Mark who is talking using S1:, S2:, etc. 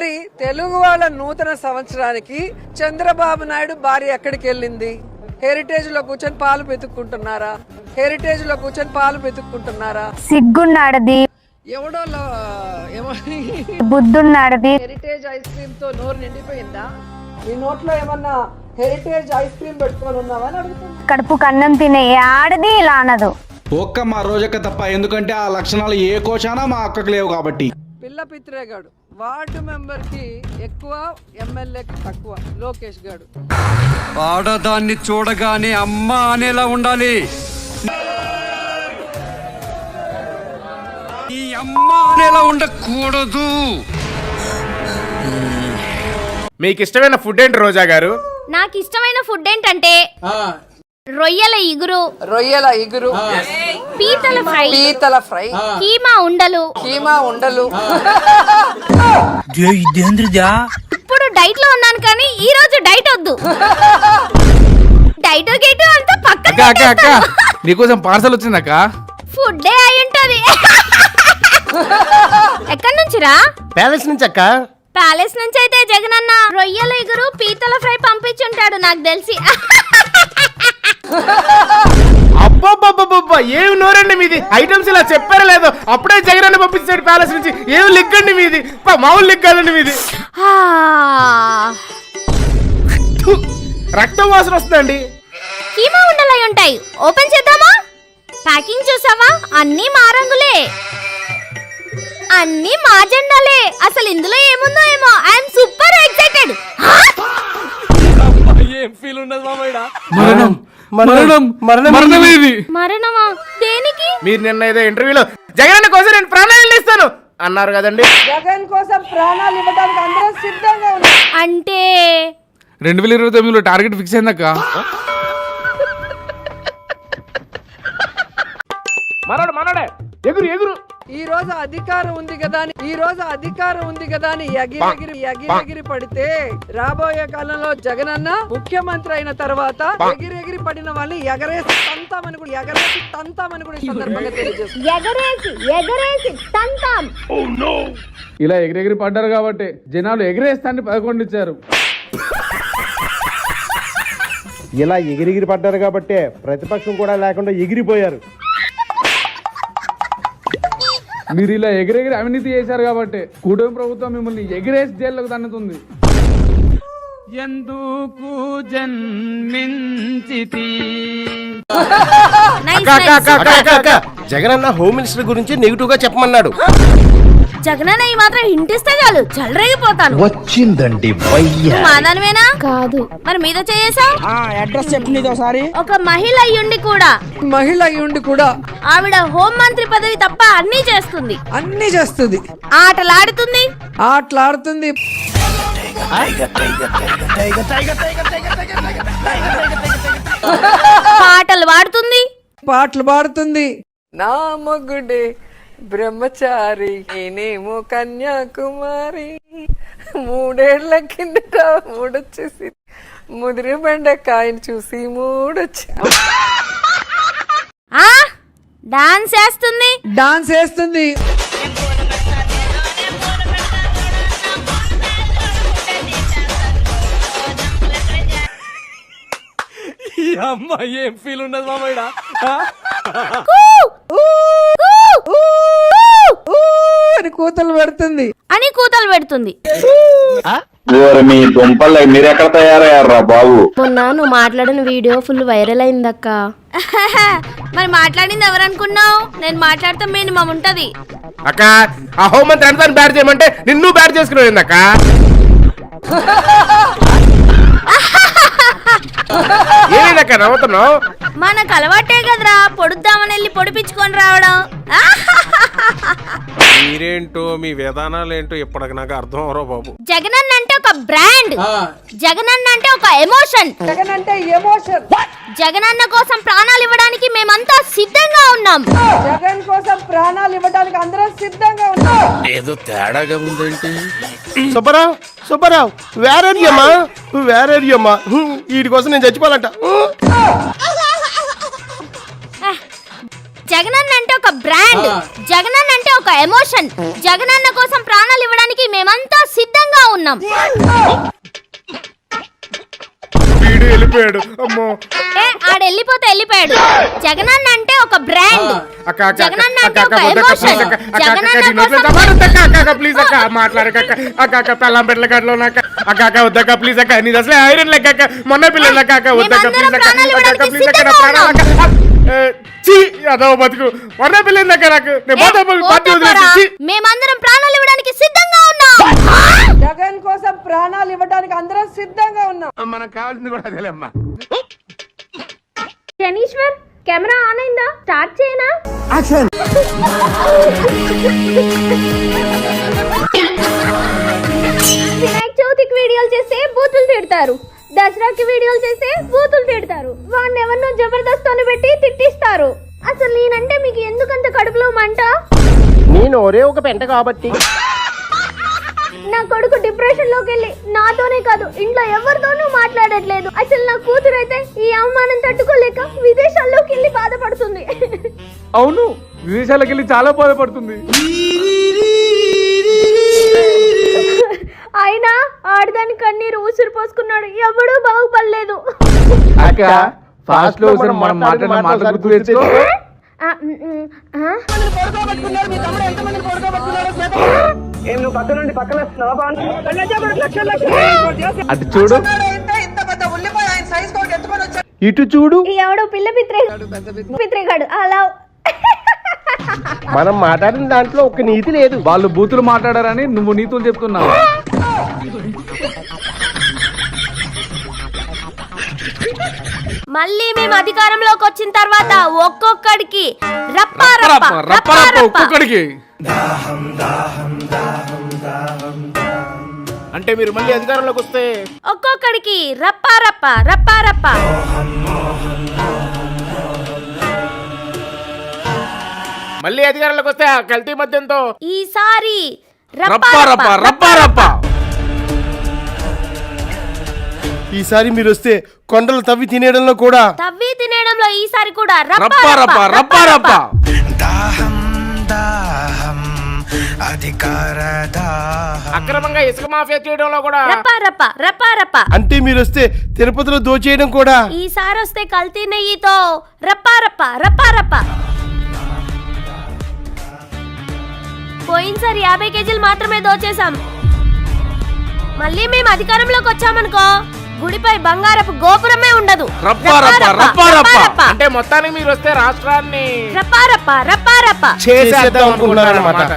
S1: మరి తెలుగు వాళ్ళ నూతన సంవత్సరానికి చంద్రబాబు నాయుడు భార్య ఎక్కడికి వెళ్ళింది? హెరిటేజ్ లో కూర్చొని పాలు పెతుక్కుంటున్నారా? హెరిటేజ్ లో కూర్చొని పాలు పెతుక్కుంటున్నారా?
S2: సిగ్గున్నాడది,
S1: ఎవడో
S2: బుద్ధున్నాడది.
S1: హెరిటేజ్ ఐస్ క్రీమ్ తో నోరు నిండిపోయిందా? మీ నోట్లో ఏమన్నా హెరిటేజ్ ఐస్ క్రీమ్ పెట్టుకొని ఉన్నావా అని అడుగుతున్నా.
S2: కడుపు కన్నం తినే ఆడది ఇలా అనదు.
S3: ఒక్క మా రోజక్క తప్ప, ఎందుకంటే ఆ లక్షణాలు ఏ కోశానా మా అక్కకు లేవు కాబట్టి.
S1: పిల్ల పిత్రేగాడు వార్డు మెంబర్ కి ఎక్కువ, ఎమ్మెల్యేకి తక్కువ. లోకేష్ గాడు
S4: ఆడదాన్ని చూడగానే అమ్మ అనేలా ఉండాలి. ఈ అమ్మ అనేలా ఉండకూడదు.
S5: మీకు ఇష్టమైన ఫుడ్ ఏంటి రోజా గారు?
S6: నాకు ఇష్టమైన ఫుడ్ ఏంటంటే రొయ్యల ఇగురు, పీతల ఫ్రై, కీమా ఉండలు. ఇప్పుడు డైట్ లో ఉన్నాను కానీ ఈ రోజు డైట్ వద్దు. డైట్ గేట్ అంతా
S5: అక్క నీకోసం పార్సల్ వచ్చిందక్క.
S6: ఫుడ్ అయి ఉంటది. ఎక్కడి నుంచిరా?
S7: ప్యాలెస్ నుంచి అక్క.
S6: ప్యాలెస్ నుంచి అయితే జగనన్న రొయ్యల ఇగురు, పీతల ఫ్రై పంపించుంటాడు నాకు తెలిసి.
S5: అబ్బబ్బబ్బబ్బబ్బా, ఏమి నోరండి మీది! ఐటమ్స్ ఇలా చెప్పారో లేదో, అప్పుడే జగనన్న పంపించాడు ప్యాలెస్ నుంచి. ఏమి లిగ్గండి మీది, మామూలు లిగ్గాలండి మీది. రక్తం వాసన వస్తుందండి.
S6: కీమా ఉండలు అయి ఉంటాయి. ఓపెన్ చేద్దామా? ప్యాకింగ్ చూసావా? అన్నీ మా రంగులే, అన్నీ మా జెండాలే. అసలు ఇందులో ఏముందో ఏమో. I'm super excited.
S5: ఏం ఫీల్ ఉండదు మామయ్య.
S6: మరణమా? దేనికి?
S5: మీరు నిన్న ఏదో ఇంటర్వ్యూలో జగనన్న కోసం నేను ప్రాణాలు ఇస్తాను అన్నారు కదండి.
S1: జగన్ కోసం ప్రాణాలు ఇవ్వడానికి అందరం సిద్ధంగా ఉన్నాం.
S6: అంటే
S5: 2029లో టార్గెట్ ఫిక్స్ అయిందక్క. మనోడే ఎగురు.
S1: ఈ రోజు అధికారం ఉంది కదా అని ఎగిరెగిరి పడితే, రాబోయే కాలంలో జగనన్న ముఖ్యమంత్రి అయిన తర్వాత ఎగిరెగిరి పడిన వాళ్ళని ఎగరేసి తంతామని కూడా ఈ సందర్భంగా తెలియజేస్తుంది.
S6: ఎగరేసి తంతాం.
S5: ఇలా ఎగిరెగిరి పడ్డారు కాబట్టి జనాలు ఎగిరేస్తాన్ని 11 ఇచ్చారు.
S7: ఇలా ఎగిరిగిరి పడ్డారు కాబట్టి ప్రతిపక్షం కూడా లేకుండా ఎగిరిపోయారు.
S5: మీరు ఇలా ఎగిరెగిరి అవినీతి చేశారు కాబట్టి కూటమి ప్రభుత్వం మిమ్మల్ని ఎగిరేసి జైల్లోకి తన్నుతుంది. ఎందుకు జన్మించితి?
S7: జగనన్న హోమ్ మినిస్టర్ గురించి నెగిటివ్ గా చెప్పమన్నాడు.
S6: జగనన్న ఈ మాత్రం ఇంటిస్తే చాలు చల్లరేగిపోతాను.
S7: వచ్చిందండి
S6: మాదానమేనా? కాదు. మరి మీద చేసావు.
S1: అడ్రస్ చెప్పినది ఒకసారి.
S6: ఒక మహిళ అయ్యుండి కూడా ఆవిడ హోం మంత్రి పదవి తప్ప అన్ని చేస్తుంది. ఆటలాడుతుంది.
S1: పాటలు పాడుతుంది. నా మొగుడే బ్రహ్మచారి, నేనేమో కన్యాకుమారి. 3 ఏళ్ల కిందట మూడొచ్చేసి, ముదిరి బెండకాయని చూసి మూడొచ్చి
S6: డాన్స్ వేస్తుంది.
S5: ఈ అమ్మాయి ఏం ఫీల్ ఉండదు మామయ్య.
S1: అని కూతలు పెడుతుంది.
S8: మీ దుంపలు మీరు ఎక్కడ తయారయ్యారా బాబు?
S6: మొన్న నువ్వు మాట్లాడిన వీడియో ఫుల్ వైరల్ అయిందక్క. మరి మాట్లాడింది ఎవరనుకున్నావు? నేను మాట్లాడితే మినిమం ఉంటది.
S5: అక్క, ఆ హోంమంత్రి అంతా బ్యాడ్ చేయమంటే నిన్ను బ్యాడ్ చేసుకునేందక్క. ఏదక్క నవ్వుతున్నావు?
S6: మనకు అలవాటే కదరా పొడుద్దామని వెళ్ళి పొడిపించుకొని రావడం.
S9: మీరేంటో మీ విధానాలు ఏంటో ఇప్పటికి నాకు అర్థం అవరో బాబు.
S6: జగనన్న అంటే ఒక బ్రాండ్, జగనన్న అంటే ఒక ఎమోషన్. జగనన్న కోసం ప్రాణాలు ఇవ్వడానికి మేమంతా సిద్ధంగా ఉన్నాం.
S9: ఏదో తేడాగా ఉందేంటి?
S7: సుబ్బారావు వేరేరియమ్మా వీడి కోసం నేను చచ్చిపోవాలంట.
S6: జగనన్న అంటే ఒక బ్రాండ్, జగనన్న అంటే ఒక ఎమోషన్. జగనన్న కోసం ప్రాణాలు ఇవ్వడానికి మేమంతా సిద్ధంగా ఉన్నాం.
S5: వీడు వెళ్ళిపోయాడు. అమ్మో
S6: ఆడు వెళ్ళిపోయాడు. జగనన్న అంటే ఒక బ్రాండ్. జగనన్న అంటే ఒక ఎమోషన్.
S5: ప్లీజ్ అక్క మాట్లాడక అక్క పెళ్ళం పెట్టల గడ్లో అక్క వద్దక్క ప్లీజ్ అక్క నీ అసలే ఐరన్ లెక్క మొన్న పిల్లలు అక్క వద్దక్క ప్లీజ్ అక్క ప్లీజ్ అక్క అదో బతుకు మొన్న పిల్లలు దగ్గర నాకు పార్టీ వదిలేసి
S6: మేమందరం ప్రాణాలు ఇవ్వడానికి సిద్ధంగా ఉన్నాం.
S1: జగన్ కోసం ప్రాణాలు ఇవ్వడానికి అందరం సిద్ధంగా ఉన్నాం.
S5: మనకు కావాల్సింది కూడా అదేలేమ్మా.
S6: శనీశ్వర్ కెమెరా ఆన్ అయిందా? స్టార్ట్ చేయనా? వినాయక చవితికి వీడియోలు చేస్తే బూతులు తిడతారు, దసరాకి వీడియోలు చేస్తే బూతులు తిడతారు, వాడిని ఎవరినో జబర్దస్త్ పెట్టి తిట్టిస్తారు. అసలు నేనంటే మీకు ఎందుకంత కడుపులో మంట?
S7: నేను ఒరే ఒక పెంట కాబట్టి
S6: నా కొడుకు డిప్రెషన్ లోకి వెళ్ళి నాతోనే కాదు ఇంట్లో ఎవరితోనూ మాట్లాడట్లేదు. అసలు నా కూతురు అయితే ఈ అవమానం తట్టుకోలేక విదేశాల్లోకి వెళ్ళి బాధపడుతుంది.
S5: అవును విదేశాలకు వెళ్ళి చాలా బాధపడుతుంది.
S6: అయినా ఆడదాని కన్నీరు ఊసిరి పోసుకున్నాడు, ఎవడూ బాగుపడలేదు.
S5: అక్క ఫాస్ట్ లో మనం మాట్లాడిన మాటలు గుర్తు తెచ్చుకో. అటు చూడు ఇటు చూడు.
S6: ఎవడో పిల్ల పిత్రేగాడు అలా.
S7: మనం మాట్లాడిన దాంట్లో ఒక నీతి లేదు.
S5: వాళ్ళు బూతులు మాట్లాడారని నువ్వు నీతులు చెప్తున్నావు.
S6: మళ్ళీ మేము అధికారంలోకి వచ్చిన తర్వాత ఒక్కొక్కడికి
S5: ఒక్కొక్కడికి అంటే మీరు మళ్ళీ అధికారంలోకి వస్తే
S6: ఒక్కొక్కడికి రప్పా
S5: మళ్ళీ అధికారంలోకి వస్తే ఆ కల్తీ మద్యంతో
S6: ఈసారి
S7: ఈసారి మీరు వస్తే కొండలు తవ్వి తినేయడంలో కూడా
S6: ఈసారి కూడా
S5: అక్రమంగా ఇసుక మాఫియా చేయడంలో కూడా
S7: అంటే మీరు వస్తే తిరుపతిలో దోచేయడం కూడా.
S6: ఈసారి వస్తే కల్తీ నెయ్యితో రప్పా. పోయినసారి 50 కేజీలు మాత్రమే దోచేశాం. మళ్ళీ మేము అధికారంలోకి వచ్చామనుకో గుడిపై బంగారపు గోపురమే ఉండదు.
S5: అంటే మొత్తానికి మీరు వస్తే రాష్ట్రాన్ని
S6: రప్పా
S7: చేసేద్దాం అనుకుంటున్నారన్నమాట.